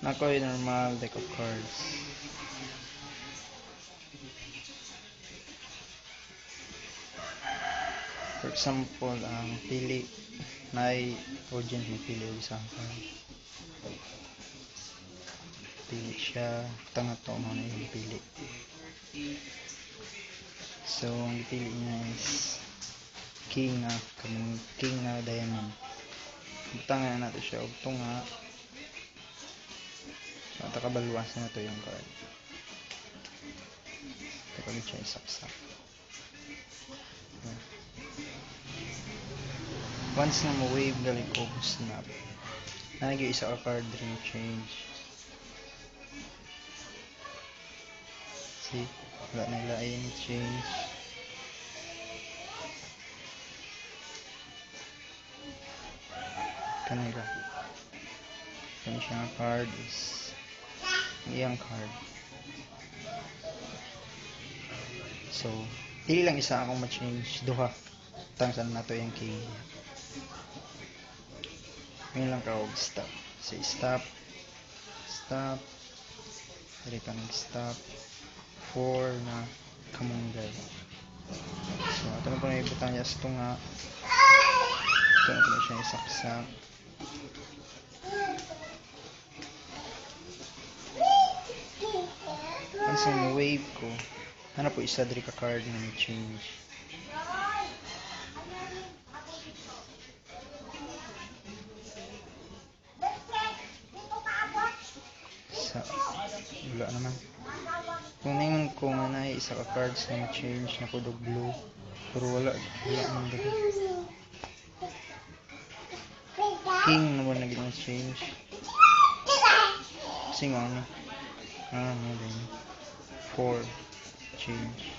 Nako yung normal deck of cards. For example, ang pili na ay audience yung pili o isang card. Pili siya, tanga to mo na yung pili. So, ang pili niya is king na diamond. Tanga na natin siya, ito nga. So, takabaluwasan na to yung card. Kapag siya isaksak. Once na mo-wave, galing ko, snap. Nagyo isa ka card rin change. See? Wala nila ayun change. Kanila. Kani siya nga card is iyang card. So, pili lang isa akong ma-change. Duha. Tangsan na to yung king. Ngayon lang ka stop. Say stop. Stop. Dari ka nag-stop. 4 na kamunggay. So, ito na po na ibutan niya sa tunga. Ito na po na siya isaksak. Once na wave ko, ano po isa dari ka card na may change. Wala naman. Kung ningon ko nga na isa ka cards na change na kudog blue, pero wala naman dito. King naman na gitang change. Sing ano? Ano din. 4 change.